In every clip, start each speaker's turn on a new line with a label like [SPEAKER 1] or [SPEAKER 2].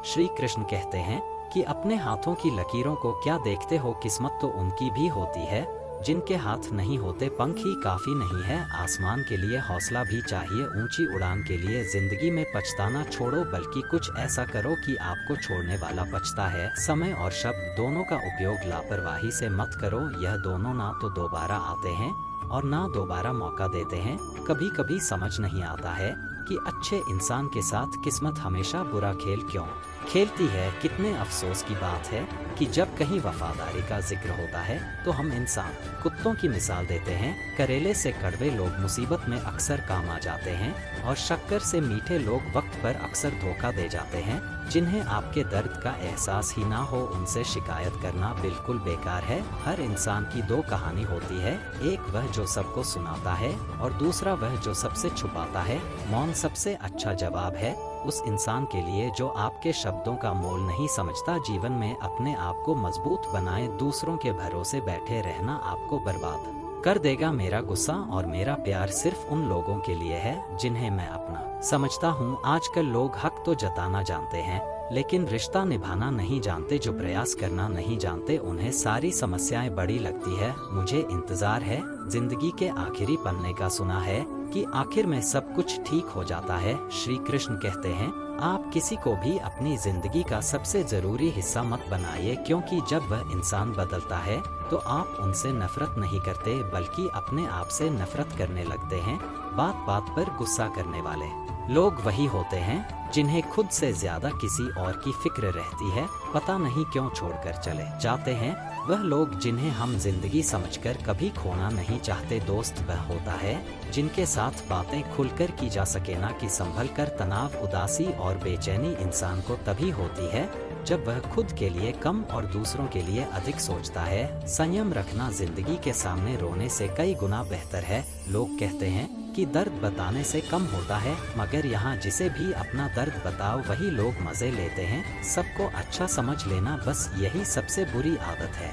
[SPEAKER 1] श्री कृष्ण कहते हैं कि अपने हाथों की लकीरों को क्या देखते हो, किस्मत तो उनकी भी होती है जिनके हाथ नहीं होते। पंख ही काफी नहीं है, आसमान के लिए हौसला भी चाहिए। ऊंची उड़ान के लिए जिंदगी में पछताना छोड़ो, बल्कि कुछ ऐसा करो कि आपको छोड़ने वाला पछता है। समय और शब्द दोनों का उपयोग लापरवाही से मत करो, यह दोनों ना तो दोबारा आते हैं और ना दोबारा मौका देते हैं। कभी कभी समझ नहीं आता है कि अच्छे इंसान के साथ किस्मत हमेशा बुरा खेल क्यों खेलती है। कितने अफसोस की बात है कि जब कहीं वफादारी का जिक्र होता है तो हम इंसान कुत्तों की मिसाल देते हैं। करेले से कड़वे लोग मुसीबत में अक्सर काम आ जाते हैं और शक्कर से मीठे लोग वक्त पर अक्सर धोखा दे जाते हैं। जिन्हें आपके दर्द का एहसास ही ना हो उनसे शिकायत करना बिल्कुल बेकार है। हर इंसान की दो कहानी होती है, एक वह जो सबको सुनाता है और दूसरा वह जो सबसे छुपाता है। मौन सबसे अच्छा जवाब है उस इंसान के लिए जो आपके शब्दों का मोल नहीं समझता। जीवन में अपने आप को मजबूत बनाए, दूसरों के भरोसे बैठे रहना आपको बर्बाद कर देगा। मेरा गुस्सा और मेरा प्यार सिर्फ उन लोगों के लिए है जिन्हें मैं अपना समझता हूँ। आजकल लोग हक तो जताना जानते हैं लेकिन रिश्ता निभाना नहीं जानते। जो प्रयास करना नहीं जानते उन्हें सारी समस्याएं बड़ी लगती है। मुझे इंतजार है जिंदगी के आखिरी पन्ने का, सुना है कि आखिर में सब कुछ ठीक हो जाता है। श्री कृष्ण कहते हैं आप किसी को भी अपनी जिंदगी का सबसे जरूरी हिस्सा मत बनाइए, क्योंकि जब वह इंसान बदलता है तो आप उनसे नफरत नहीं करते बल्कि अपने आप से नफरत करने लगते हैं। बात बात पर गुस्सा करने वाले लोग वही होते हैं जिन्हें खुद से ज्यादा किसी और की फिक्र रहती है। पता नहीं क्यों छोड़कर चले जाते हैं वह लोग जिन्हें हम जिंदगी समझकर कभी खोना नहीं चाहते। दोस्त वह होता है जिनके साथ बातें खुलकर की जा सके, ना कि संभल कर। तनाव, उदासी और बेचैनी इंसान को तभी होती है जब वह खुद के लिए कम और दूसरों के लिए अधिक सोचता है। संयम रखना जिंदगी के सामने रोने से कई गुना बेहतर है। लोग कहते हैं कि दर्द बताने से कम होता है, मगर यहाँ जिसे भी अपना दर्द बताओ वही लोग मजे लेते हैं। सबको अच्छा समझ लेना, बस यही सबसे बुरी आदत है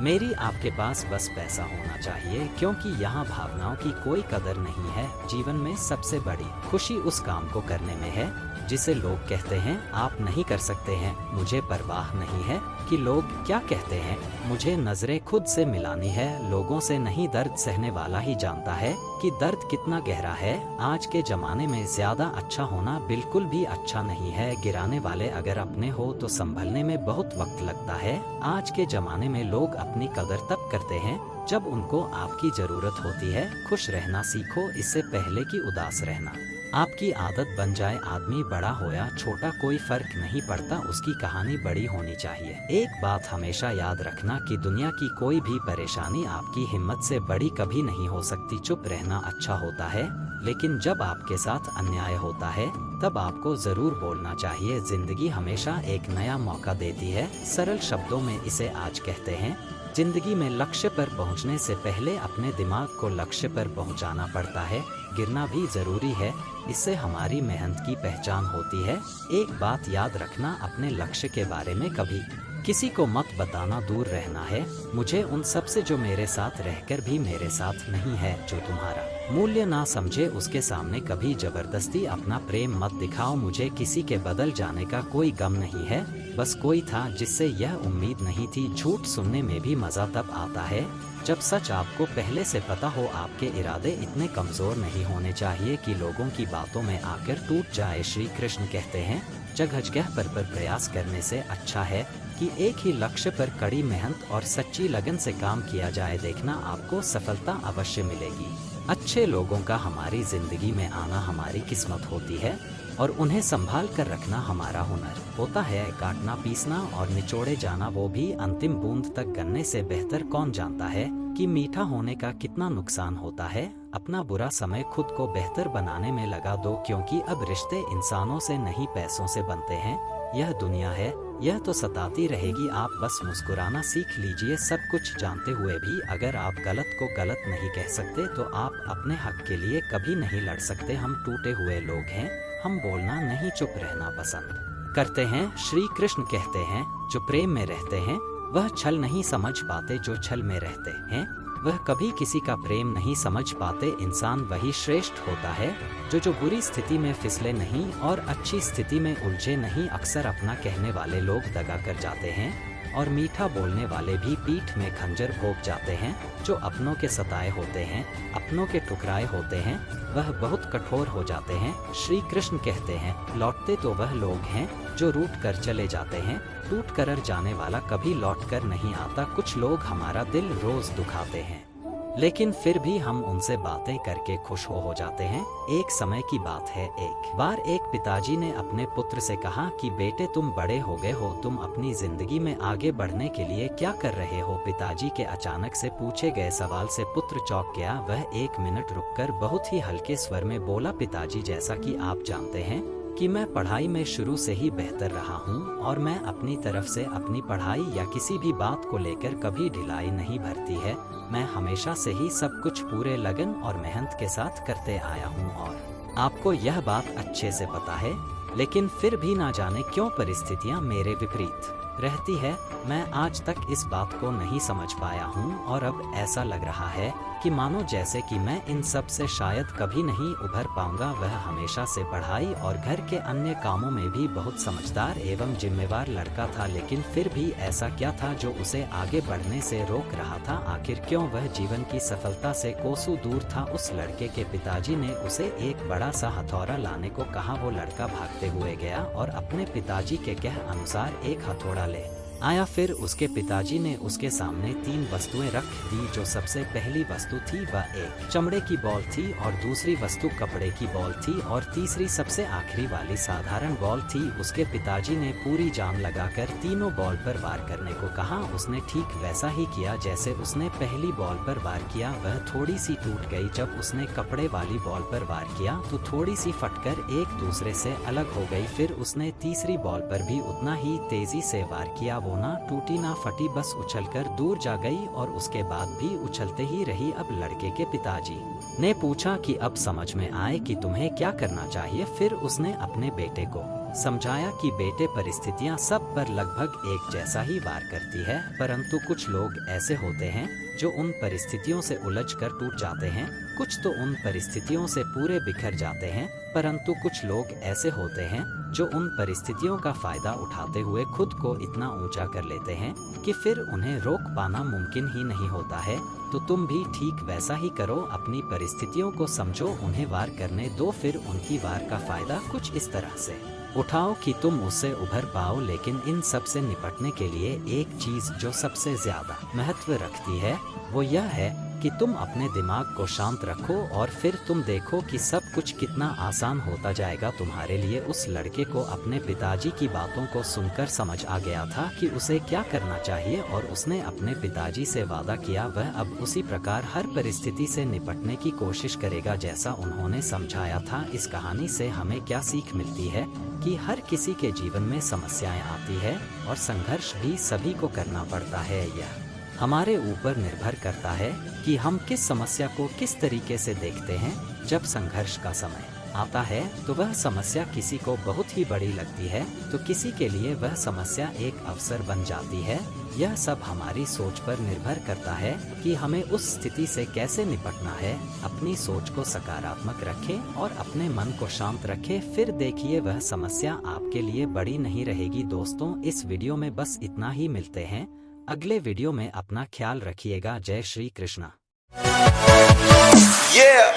[SPEAKER 1] मेरी। आपके पास बस पैसा होना चाहिए, क्योंकि यहाँ भावनाओं की कोई कदर नहीं है। जीवन में सबसे बड़ी खुशी उस काम को करने में है जिसे लोग कहते हैं आप नहीं कर सकते हैं। मुझे परवाह नहीं है कि लोग क्या कहते हैं, मुझे नजरें खुद से मिलानी है। लोगों से नहीं, दर्द सहने वाला ही जानता है कि दर्द कितना गहरा है। आज के जमाने में ज्यादा अच्छा होना बिल्कुल भी अच्छा नहीं है। गिराने वाले अगर अपने हो तो संभलने में बहुत वक्त लगता है। आज के जमाने में लोग अपनी कदर तब करते हैं जब उनको आपकी जरूरत होती है। खुश रहना सीखो, इससे पहले कि उदास रहना आपकी आदत बन जाए। आदमी बड़ा हो या छोटा कोई फर्क नहीं पड़ता, उसकी कहानी बड़ी होनी चाहिए। एक बात हमेशा याद रखना कि दुनिया की कोई भी परेशानी आपकी हिम्मत से बड़ी कभी नहीं हो सकती। चुप रहना अच्छा होता है, लेकिन जब आपके साथ अन्याय होता है तब आपको जरूर बोलना चाहिए। जिंदगी हमेशा एक नया मौका देती है। सरल शब्दों में इसे आज कहते हैं, जिंदगी में लक्ष्य पर पहुंचने से पहले अपने दिमाग को लक्ष्य पर पहुंचाना पड़ता है। गिरना भी जरूरी है, इससे हमारी मेहनत की पहचान होती है। एक बात याद रखना, अपने लक्ष्य के बारे में कभी किसी को मत बताना, दूर रहना है। मुझे उन सब से जो मेरे साथ रहकर भी मेरे साथ नहीं है। जो तुम्हारा मूल्य ना समझे उसके सामने कभी जबरदस्ती अपना प्रेम मत दिखाओ। मुझे किसी के बदल जाने का कोई गम नहीं है, बस कोई था जिससे यह उम्मीद नहीं थी। झूठ सुनने में भी मजा तब आता है जब सच आपको पहले से पता हो। आपके इरादे इतने कमजोर नहीं होने चाहिए कि लोगों की बातों में आकर टूट जाए। श्री कृष्ण कहते हैं जगह पर प्रयास करने से अच्छा है कि एक ही लक्ष्य पर कड़ी मेहनत और सच्ची लगन से काम किया जाए। देखना आपको सफलता अवश्य मिलेगी। अच्छे लोगों का हमारी जिंदगी में आना हमारी किस्मत होती है और उन्हें संभाल कर रखना हमारा हुनर होता है। काटना, पीसना और निचोड़े जाना, वो भी अंतिम बूंद तक गन्ने से बेहतर कौन जानता है कि मीठा होने का कितना नुकसान होता है। अपना बुरा समय खुद को बेहतर बनाने में लगा दो, क्योंकि अब रिश्ते इंसानों से नहीं पैसों से बनते हैं। यह दुनिया है, यह तो सताती रहेगी। आप बस मुस्कुराना सीख लीजिए। सब कुछ जानते हुए भी अगर आप गलत को गलत नहीं कह सकते तो आप अपने हक के लिए कभी नहीं लड़ सकते। हम टूटे हुए लोग हैं, हम बोलना नहीं चुप रहना पसंद करते हैं। श्री कृष्ण कहते हैं जो प्रेम में रहते हैं वह छल नहीं समझ पाते, जो छल में रहते हैं वह कभी किसी का प्रेम नहीं समझ पाते। इंसान वही श्रेष्ठ होता है जो बुरी स्थिति में फिसले नहीं और अच्छी स्थिति में उलझे नहीं। अक्सर अपना कहने वाले लोग दगा कर जाते हैं और मीठा बोलने वाले भी पीठ में खंजर भोंक जाते हैं। जो अपनों के सताए होते हैं, अपनों के ठुकराए होते हैं, वह बहुत कठोर हो जाते हैं। श्री कृष्ण कहते हैं, लौटते तो वह लोग हैं जो रूठ कर चले जाते हैं, टूट कर जाने वाला कभी लौट कर नहीं आता। कुछ लोग हमारा दिल रोज दुखाते हैं, लेकिन फिर भी हम उनसे बातें करके खुश हो जाते हैं। एक समय की बात है, एक बार एक पिताजी ने अपने पुत्र से कहा कि बेटे, तुम बड़े हो गए हो, तुम अपनी जिंदगी में आगे बढ़ने के लिए क्या कर रहे हो? पिताजी के अचानक से पूछे गए सवाल से पुत्र चौंक गया। वह 1 मिनट रुककर बहुत ही हल्के स्वर में बोला, पिताजी, जैसा कि आप जानते हैं कि मैं पढ़ाई में शुरू से ही बेहतर रहा हूँ और मैं अपनी तरफ से अपनी पढ़ाई या किसी भी बात को लेकर कभी ढिलाई नहीं भरती है। मैं हमेशा से ही सब कुछ पूरे लगन और मेहनत के साथ करते आया हूँ और आपको यह बात अच्छे से पता है, लेकिन फिर भी ना जाने क्यों परिस्थितियाँ मेरे विपरीत रहती है। मैं आज तक इस बात को नहीं समझ पाया हूँ और अब ऐसा लग रहा है कि मानो जैसे कि मैं इन सब से शायद कभी नहीं उभर पाऊंगा। वह हमेशा से पढ़ाई और घर के अन्य कामों में भी बहुत समझदार एवं जिम्मेवार लड़का था, लेकिन फिर भी ऐसा क्या था जो उसे आगे बढ़ने से रोक रहा था? आखिर क्यों वह जीवन की सफलता से कोसों दूर था? उस लड़के के पिताजी ने उसे एक बड़ा सा हथौड़ा लाने को कहा। वो लड़का भागते हुए गया और अपने पिताजी के कह अनुसार एक हथौड़ा ले आया। फिर उसके पिताजी ने उसके सामने 3 वस्तुएं रख दी। जो सबसे पहली वस्तु थी वह एक चमड़े की बॉल थी और दूसरी वस्तु कपड़े की बॉल थी और तीसरी सबसे आखिरी वाली साधारण बॉल थी। उसके पिताजी ने पूरी जान लगाकर तीनों बॉल पर वार करने को कहा। उसने ठीक वैसा ही किया जैसे उसने पहली बॉल पर वार किया। वह थोड़ी सी टूट गई। जब उसने कपड़े वाली बॉल पर वार किया तो थोड़ी सी फटकर एक दूसरे से अलग हो गई। फिर उसने तीसरी बॉल पर भी उतना ही तेजी से वार किया। वो ना टूटी ना फटी, बस उछलकर दूर जा गई और उसके बाद भी उछलते ही रही। अब लड़के के पिताजी ने पूछा कि अब समझ में आए कि तुम्हें क्या करना चाहिए? फिर उसने अपने बेटे को समझाया कि बेटे, परिस्थितियां सब पर लगभग एक जैसा ही वार करती है, परंतु कुछ लोग ऐसे होते हैं जो उन परिस्थितियों से उलझकर टूट जाते हैं, कुछ तो उन परिस्थितियों से पूरे बिखर जाते हैं, परंतु कुछ लोग ऐसे होते हैं जो उन परिस्थितियों का फायदा उठाते हुए खुद को इतना ऊंचा कर लेते हैं कि फिर उन्हें रोक पाना मुमकिन ही नहीं होता है। तो तुम भी ठीक वैसा ही करो। अपनी परिस्थितियों को समझो, उन्हें वार करने दो, फिर उनकी वार का फायदा कुछ इस तरह से उठाओ कि तुम उससे उभर पाओ। लेकिन इन सब से निपटने के लिए एक चीज जो सबसे ज्यादा महत्व रखती है वो यह है कि तुम अपने दिमाग को शांत रखो और फिर तुम देखो कि सब कुछ कितना आसान होता जाएगा तुम्हारे लिए। उस लड़के को अपने पिताजी की बातों को सुनकर समझ आ गया था कि उसे क्या करना चाहिए और उसने अपने पिताजी से वादा किया वह अब उसी प्रकार हर परिस्थिति से निपटने की कोशिश करेगा जैसा उन्होंने समझाया था। इस कहानी से हमें क्या सीख मिलती है कि हर किसी के जीवन में समस्याएं आती है और संघर्ष भी सभी को करना पड़ता है। यह हमारे ऊपर निर्भर करता है कि हम किस समस्या को किस तरीके से देखते हैं। जब संघर्ष का समय आता है तो वह समस्या किसी को बहुत ही बड़ी लगती है, तो किसी के लिए वह समस्या एक अवसर बन जाती है। यह सब हमारी सोच पर निर्भर करता है कि हमें उस स्थिति से कैसे निपटना है। अपनी सोच को सकारात्मक रखें और अपने मन को शांत रखें, फिर देखिए वह समस्या आपके लिए बड़ी नहीं रहेगी। दोस्तों, इस वीडियो में बस इतना ही। मिलते हैं अगले वीडियो में। अपना ख्याल रखिएगा। जय श्री कृष्णा।
[SPEAKER 2] Yeah.